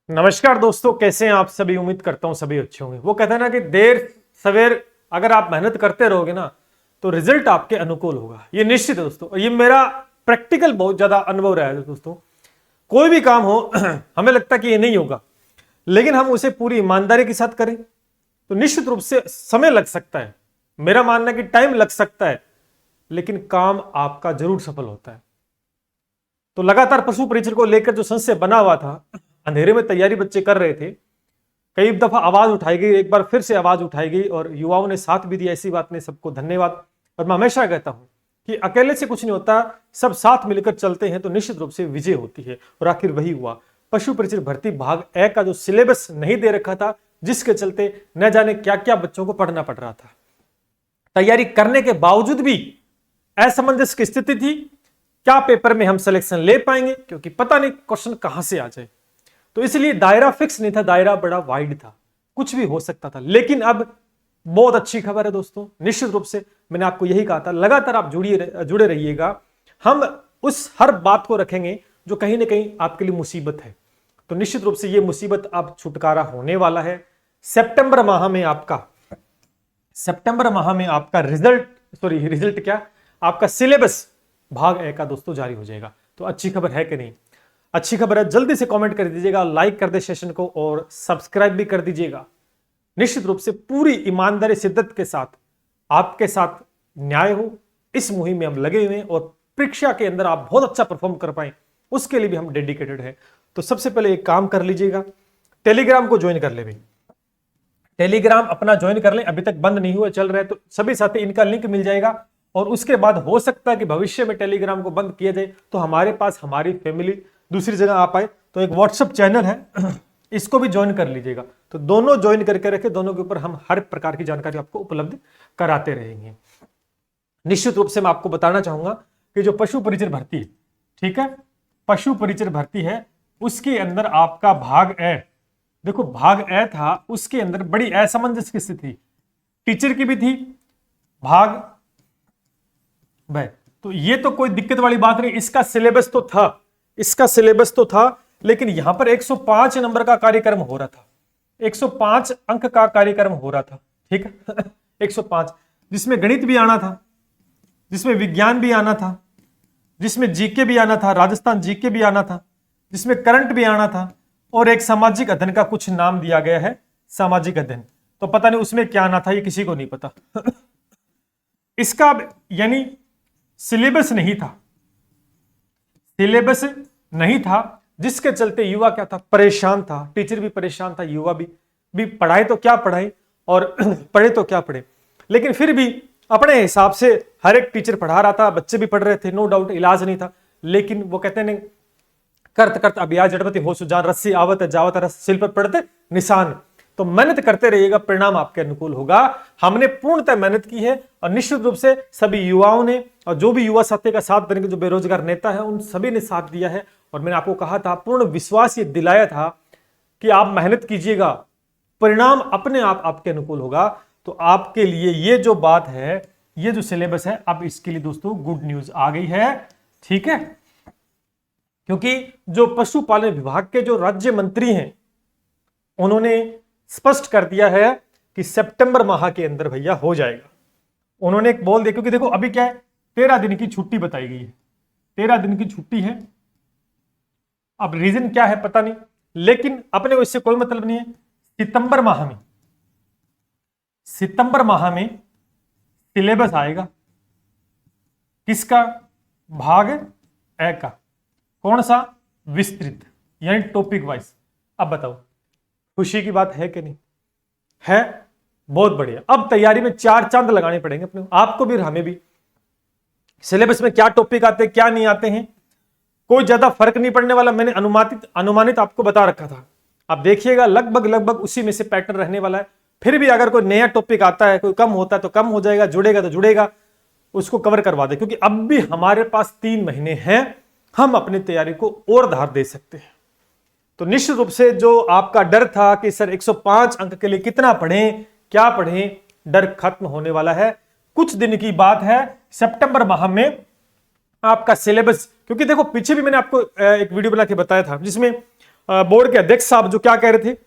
नमस्कार दोस्तों, कैसे हैं आप सभी। उम्मीद करता हूं सभी अच्छे होंगे। वो कहते हैं ना कि देर सवेर अगर आप मेहनत करते रहोगे ना तो रिजल्ट आपके अनुकूल होगा, ये निश्चित है दोस्तों। और ये मेरा प्रैक्टिकल बहुत ज्यादा अनुभव रहा है दोस्तों। कोई भी काम हो हमें लगता है कि ये नहीं होगा, लेकिन हम उसे पूरी ईमानदारी के साथ करें तो निश्चित रूप से समय लग सकता है। मेरा मानना है कि टाइम लग सकता है, लेकिन काम आपका जरूर सफल होता है। तो लगातार पशु परीक्षण को लेकर जो संशय बना हुआ था, अंधेरे में तैयारी बच्चे कर रहे थे, कई दफा आवाज उठाई गई, एक बार फिर से आवाज उठाई गई और युवाओं ने साथ भी दिया। ऐसी बात नहीं, सबको धन्यवाद। और मैं हमेशा कहता हूं कि अकेले से कुछ नहीं होता, सब साथ मिलकर चलते हैं तो निश्चित रूप से विजय होती है। और आखिर वही हुआ। पशु परीक्षण भर्ती भाग ए का जो सिलेबस नहीं दे रखा था, जिसके चलते न जाने क्या क्या बच्चों को पढ़ना पड़ रहा था, तैयारी करने के बावजूद भी असमंजस की स्थिति थी। क्या पेपर में हम सिलेक्शन ले पाएंगे, क्योंकि पता नहीं क्वेश्चन कहां से आ जाए। तो इसलिए दायरा फिक्स नहीं था, दायरा बड़ा वाइड था, कुछ भी हो सकता था। लेकिन अब बहुत अच्छी खबर है दोस्तों, निश्चित रूप से मैंने आपको यही कहा था, लगातार आप जुड़े रहिएगा। हम उस हर बात को रखेंगे जो कहीं ना कहीं आपके लिए मुसीबत है। तो निश्चित रूप से ये मुसीबत अब छुटकारा होने वाला है। सितंबर माह में आपका रिजल्ट क्या, आपका सिलेबस भाग ए का दोस्तों जारी हो जाएगा। तो अच्छी खबर है कि नहीं? अच्छी खबर है। जल्दी से कमेंट कर दीजिएगा, लाइक कर दे सेशन को और सब्सक्राइब भी कर दीजिएगा। निश्चित रूप से पूरी ईमानदारी शिद्दत के साथ आपके साथ न्याय हो, इस मुहिम में हम लगे हुए हैं और परीक्षा के अंदर आप बहुत अच्छा परफॉर्म कर पाए, उसके लिए भी हम डेडिकेटेड है। तो सबसे पहले एक काम कर लीजिएगा, टेलीग्राम को ज्वाइन कर ले भाई। टेलीग्राम अपना ज्वाइन कर लें, अभी तक बंद नहीं हुआ, चल रहा है। तो सभी साथी इनका लिंक मिल जाएगा। और उसके बाद हो सकता है कि भविष्य में टेलीग्राम को बंद किया जाए तो हमारे पास हमारी फैमिली दूसरी जगह आ पाए। तो एक व्हाट्सएप चैनल है, इसको भी ज्वाइन कर लीजिएगा। तो दोनों ज्वाइन करके रखे, दोनों के ऊपर हम हर प्रकार की जानकारी आपको उपलब्ध कराते रहेंगे। निश्चित रूप से मैं आपको बताना चाहूंगा कि जो पशु परिचर भर्ती है, ठीक है, पशु परिचर भर्ती है, उसके अंदर आपका भाग ए, देखो भाग ए था, उसके अंदर बड़ी असमंजस की स्थिति टीचर की भी थी, भाग भाई। तो ये तो कोई दिक्कत वाली बात नहीं, इसका सिलेबस तो था, लेकिन यहां पर 105 नंबर का कार्यक्रम हो रहा था, 105 अंक का कार्यक्रम हो रहा था, ठीक है 105, जिसमें गणित भी आना था, जिसमें विज्ञान भी आना था, जिसमें जीके भी आना था, राजस्थान जीके भी आना था, जिसमें करंट भी आना था, और एक सामाजिक अध्ययन का कुछ नाम दिया गया है, सामाजिक अध्ययन। तो पता नहीं उसमें क्या आना था, ये किसी को नहीं पता इसका यानी सिलेबस नहीं था, जिसके चलते युवा क्या था, परेशान था, टीचर भी परेशान था, युवा भी पढ़ाए तो क्या पढ़ाए और पढ़े तो क्या पढ़े। लेकिन फिर भी अपने हिसाब से हर एक टीचर पढ़ा रहा था, बच्चे भी पढ़ रहे थे, नो डाउट, इलाज नहीं था। लेकिन वो कहते हैं करत करत अभिया जड़पति हो सुजान, रस्सी आवत जावत रस सिल पर पड़ते निशान। तो मेहनत करते रहिएगा, परिणाम आपके अनुकूल होगा। हमने पूर्णतः मेहनत की है और निश्चित रूप से सभी युवाओं ने, और जो भी युवा साथी का साथ देने के जो बेरोजगार नेता है, उन सभी ने साथ दिया है। और मैंने आपको कहा था, पूर्ण विश्वास ये दिलाया था कि आप मेहनत कीजिएगा, परिणाम अपने आप आपके अनुकूल होगा। तो आपके लिए ये जो बात है, ये जो सिलेबस है, अब इसके लिए दोस्तों गुड न्यूज आ गई है, ठीक है। क्योंकि जो पशुपालन विभाग के जो राज्य मंत्री हैं, उन्होंने स्पष्ट कर दिया है कि सितंबर माह के अंदर भैया हो जाएगा। उन्होंने एक बोल दिया, क्योंकि देखो अभी क्या है, 13 दिन की छुट्टी बताई गई है, 13 दिन की छुट्टी है। अब रीजन क्या है पता नहीं, लेकिन अपने को इससे कोई मतलब नहीं है। सितंबर माह में सिलेबस आएगा, किसका, भाग ए का। कौन सा, विस्तृत, यानी टॉपिक वाइज। अब बताओ खुशी की बात है कि नहीं है? बहुत बढ़िया। अब तैयारी में 4 चांद लगाने पड़ेंगे अपने, आपको भी और हमें भी। सिलेबस में क्या टॉपिक आते हैं, क्या नहीं आते हैं, कोई ज्यादा फर्क नहीं पड़ने वाला। मैंने अनुमानित आपको बता रखा था। आप देखिएगा लगभग उसी में से पैटर्न रहने वाला है। फिर भी अगर कोई नया टॉपिक आता है, कोई कम होता है तो कम हो जाएगा, जुड़ेगा तो जुड़ेगा, उसको कवर करवा दे। क्योंकि अब भी हमारे पास 3 महीने हैं, हम अपनी तैयारी को और धार दे सकते हैं। तो निश्चित रूप से जो आपका डर था कि सर 105 अंक के लिए कितना पढ़ें, क्या पढ़ें, डर खत्म होने वाला है। कुछ दिन की बात है, सितंबर माह में आपका सिलेबस, क्योंकि देखो पीछे भी मैंने आपको एक वीडियो बना के बताया था, जिसमें बोर्ड के अध्यक्ष साहब जो क्या कह रहे थे,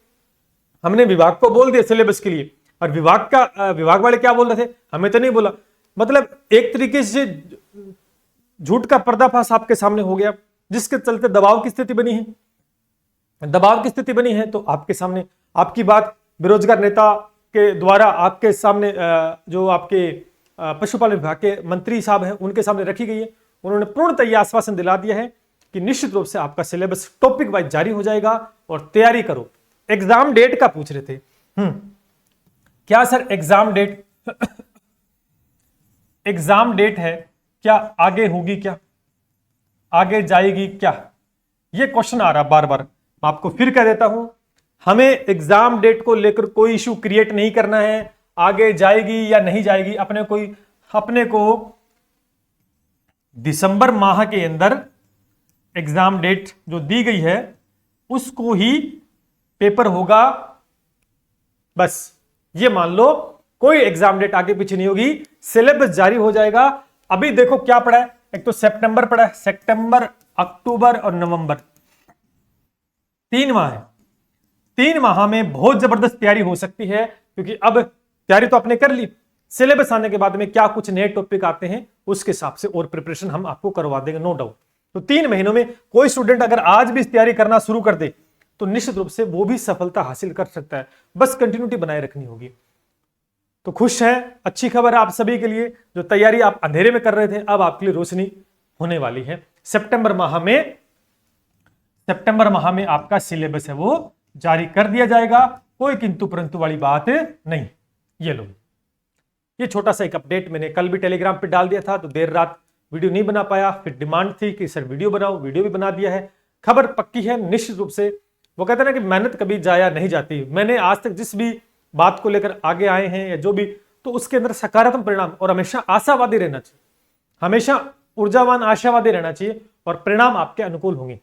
हमने विभाग को बोल दिया सिलेबस के लिए, और विभाग वाले क्या बोल रहे थे, हमें तो नहीं बोला। मतलब एक तरीके से झूठ का पर्दाफाश आपके सामने हो गया, जिसके चलते दबाव की स्थिति बनी है। दबाव की स्थिति बनी है तो आपके सामने आपकी बात बेरोजगार नेता के द्वारा आपके सामने जो आपके पशुपालन विभाग के मंत्री साहब हैं उनके सामने रखी गई है। उन्होंने पूर्णतः यह आश्वासन दिला दिया है कि निश्चित रूप से आपका सिलेबस टॉपिक वाइज जारी हो जाएगा और तैयारी करो। एग्जाम डेट का पूछ रहे थे, क्या sir exam date exam date है क्या, आगे होगी क्या, आगे जाएगी क्या, यह क्वेश्चन आ रहा बार बार। मैं आपको फिर कह देता हूं, हमें एग्जाम डेट को लेकर कोई इशू क्रिएट नहीं करना है, आगे जाएगी या नहीं जाएगी। अपने को दिसंबर माह के अंदर एग्जाम डेट जो दी गई है उसको ही पेपर होगा, बस ये मान लो, कोई एग्जाम डेट आगे पीछे नहीं होगी, सिलेबस जारी हो जाएगा। अभी देखो क्या पड़ा है, एक तो सितंबर पड़ा है, सितंबर, अक्टूबर और नवंबर, 3 माह है। 3 माह में बहुत जबरदस्त तैयारी हो सकती है, क्योंकि अब तैयारी तो आपने कर ली, सिलेबस आने के बाद में क्या कुछ नए टॉपिक आते हैं उसके हिसाब से और प्रिपरेशन हम आपको करवा देंगे, नो डाउट। तो 3 महीनों में कोई स्टूडेंट अगर आज भी तैयारी करना शुरू कर दे तो निश्चित रूप से वो भी सफलता हासिल कर सकता है, बस कंटिन्यूटी बनाए रखनी होगी। तो खुश है, अच्छी खबर है आप सभी के लिए, जो तैयारी आप अंधेरे में कर रहे थे अब आपके लिए रोशनी होने वाली है। सितंबर माह में आपका सिलेबस है वो जारी कर दिया जाएगा, कोई किंतु परंतु वाली बात नहीं। ये लो, ये छोटा सा एक अपडेट मैंने कल भी टेलीग्राम पे डाल दिया था, तो देर रात वीडियो नहीं बना पाया, फिर डिमांड थी कि सर वीडियो बनाओ, वीडियो भी बना दिया है। खबर पक्की है, निश्चित रूप से वो कहते हैं ना कि मेहनत कभी जाया नहीं जाती। मैंने आज तक जिस भी बात को लेकर आगे आए हैं या जो भी, तो उसके अंदर सकारात्मक परिणाम, और हमेशा आशावादी रहना चाहिए, हमेशा ऊर्जावान आशावादी रहना चाहिए, और परिणाम आपके अनुकूल होंगे।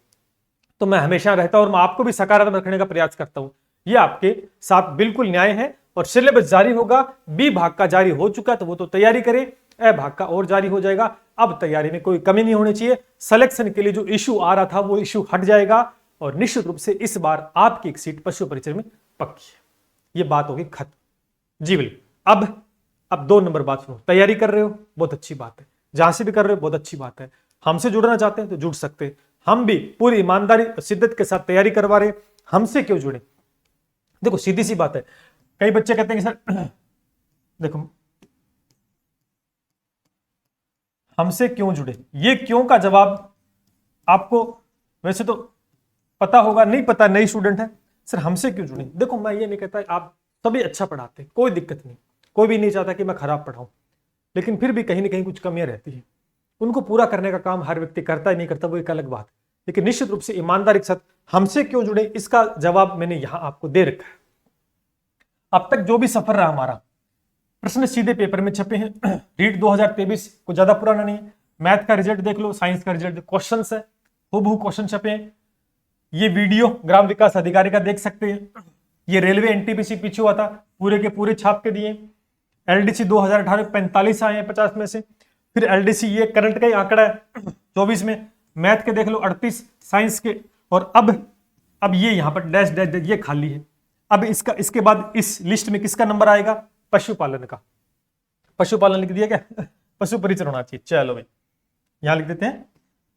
तो मैं हमेशा रहता हूं और मैं आपको भी सकारात्मक रखने का प्रयास करता हूं, ये आपके साथ बिल्कुल न्याय है। और सिलेबस जारी होगा, बी भाग का जारी हो चुका तो वो तो तैयारी करें, ए भाग का और जारी हो जाएगा। अब तैयारी में कोई कमी नहीं होनी चाहिए, सिलेक्शन के लिए जो इशू आ रहा था वो इशू हट जाएगा, और निश्चित रूप से इस बार आपकी एक सीट पशु परिचय में पक्की है। ये बात होगी खत्म जी। बिल्कुल। अब 2 नंबर बात सुनो, तैयारी कर रहे हो बहुत अच्छी बात है, जहां से भी कर रहे हो बहुत अच्छी बात है, हमसे जुड़ना चाहते हैं तो जुड़ सकते हैं, हम भी पूरी ईमानदारी शिद्दत के साथ तैयारी करवा रहे, हमसे क्यों जुड़े। देखो सीधी सी बात है, कई बच्चे कहते हैं कि सर देखो हमसे क्यों जुड़े, ये क्यों का जवाब आपको वैसे तो पता होगा, नहीं पता नई स्टूडेंट है, सर हमसे क्यों जुड़े। देखो मैं ये नहीं कहता, आप सभी अच्छा पढ़ाते, कोई दिक्कत नहीं, कोई भी नहीं चाहता कि मैं खराब पढ़ाऊं, लेकिन फिर भी कहीं ना कहीं कुछ कमियां रहती है, उनको पूरा करने का काम हर व्यक्ति करता ही नहीं करता, वो एक अलग बात है। लेकिन निश्चित रूप से ईमानदारी के साथ हमसे क्यों जुड़े, इसका जवाब मैंने यहां आपको दे रखा है। अब तक जो भी सफर रहा हमारा, प्रश्न सीधे पेपर में छपे हैं, रीट 2023 को ज्यादा पुराना नहीं है, मैथ का रिजल्ट देख लो, साइंस का रिजल्ट, क्वेश्चन है हूबहू क्वेश्चन छपे हैं। ये वीडियो ग्राम विकास अधिकारी का देख सकते हैं, ये रेलवे एनटीपीसी पीछे हुआ था, पूरे के पूरे छाप के दिए। एलडीसी 2018 में 45 आए हैं 50 में से, फिर एलडीसी ये करंट का ही आंकड़ा है 24 में, मैथ के देख लो 38, साइंस के, और अब ये यहां पर डैश डैश ये खाली है। अब इसके बाद इस लिस्ट में किसका नंबर आएगा, पशुपालन का। पशुपालन लिख दिया क्या, पशु परिचय होना चाहिए, चलो भाई यहां लिख देते हैं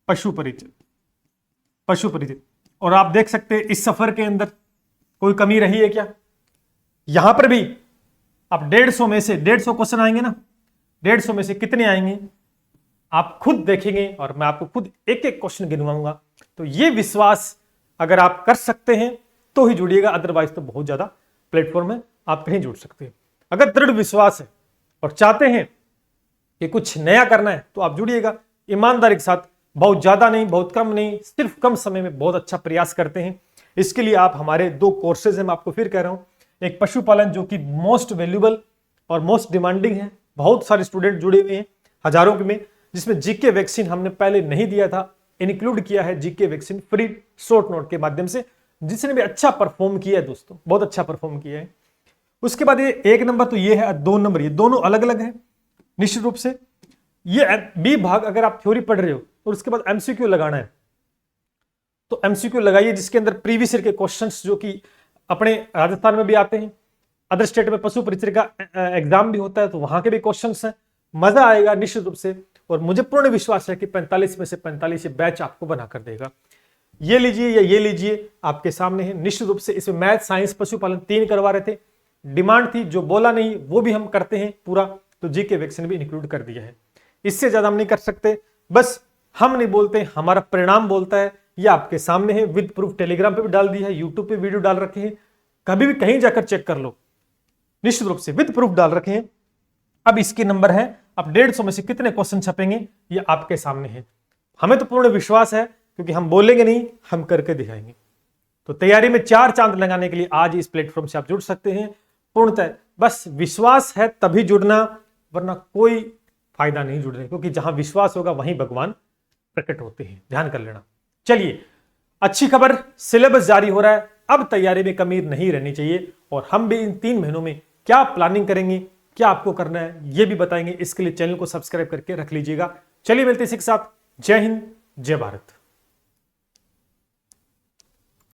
पशु परिचय, पशु परिचय। और आप देख सकते हैं इस सफर के अंदर कोई कमी रही है क्या, यहां पर भी आप 150 में से 150 क्वेश्चन आएंगे ना, 150 में से कितने आएंगे आप खुद देखेंगे, और मैं आपको खुद एक एक क्वेश्चन गिनवाऊंगा। तो ये विश्वास अगर आप कर सकते हैं तो ही जुड़िएगा, अदरवाइज तो बहुत ज्यादा प्लेटफॉर्म है, आप कहीं जुड़ सकते हैं। अगर दृढ़ विश्वास है और चाहते हैं कि कुछ नया करना है तो आप जुड़िएगा ईमानदारी के साथ, बहुत ज्यादा नहीं, बहुत कम नहीं, सिर्फ कम समय में बहुत अच्छा प्रयास करते हैं। इसके लिए आप हमारे 2 कोर्सेज हैं, मैं आपको फिर कह रहा हूं, एक पशुपालन जो कि मोस्ट वैल्यूएबल और मोस्ट डिमांडिंग है, बहुत सारे स्टूडेंट जुड़े हुए हैं हजारों में, जिसमें जीके वैक्सीन हमने पहले नहीं दिया था, इंक्लूड किया है GK vaccine free short note के माध्यम से, जिसने भी अच्छा परफॉर्म किया है दोस्तों, बहुत अच्छा परफॉर्म किया है। उसके बाद ये 1 नंबर तो ये है, 2 नंबर ये दोनों अलग अलग है निश्चित रूप से। ये बी भाग अगर आप थ्योरी पढ़ रहे हो और उसके बाद एमसीक्यू लगाना है, तो एमसीक्यू लगाइए जिसके अंदर प्रीवियस ईयर के क्वेश्चंस जो कि अपने राजस्थान में भी आते हैं, अदर स्टेट में पशु परिचय का एग्जाम भी होता है तो वहां के भी क्वेश्चंस हैं। मजा आएगा निश्चित रूप से, और मुझे पूर्ण विश्वास है कि 45 में से 45 बैच आपको बना कर देगा। ये लीजिए या ये लीजिए, आपके सामने है। निश्चित रूप से इसमें मैथ, साइंस, पशुपालन 3 करवा रहे थे, डिमांड थी, जो बोला नहीं वो भी हम करते हैं पूरा, तो जीके वैक्सीन भी इंक्लूड कर दिया है। इससे ज्यादा हम नहीं कर सकते, बस हम नहीं बोलते, हमारा परिणाम बोलता है। ये आपके सामने है, विद प्रूफ टेलीग्राम पे भी डाल दिया है, यूट्यूब पे वीडियो डाल रखे हैं, कभी भी कहीं जाकर चेक कर लो, निश्चित रूप से विद प्रूफ डाल रखे हैं। अब इसके नंबर है, अब 150 में से कितने क्वेश्चन छपेंगे ये आपके सामने है। हमें तो पूर्ण विश्वास है, क्योंकि हम बोलेंगे नहीं, हम करके दिखाएंगे। तो तैयारी में 4 चांद लगाने के लिए आज इस प्लेटफॉर्म से आप जुड़ सकते हैं। पूर्णतः बस विश्वास है तभी जुड़ना, वरना कोई फायदा नहीं जुड़ने, क्योंकि जहां विश्वास होगा वहीं भगवान प्रकट होते हैं, ध्यान कर लेना। चलिए, अच्छी खबर, सिलेबस जारी हो रहा है, अब तैयारी में कमी नहीं रहनी चाहिए, और हम भी इन 3 महीनों में क्या प्लानिंग करेंगे, क्या आपको करना है ये भी बताएंगे। इसके लिए चैनल को सब्सक्राइब करके रख लीजिएगा। चलिए मिलते हैं इसी के साथ। जय हिंद, जय भारत।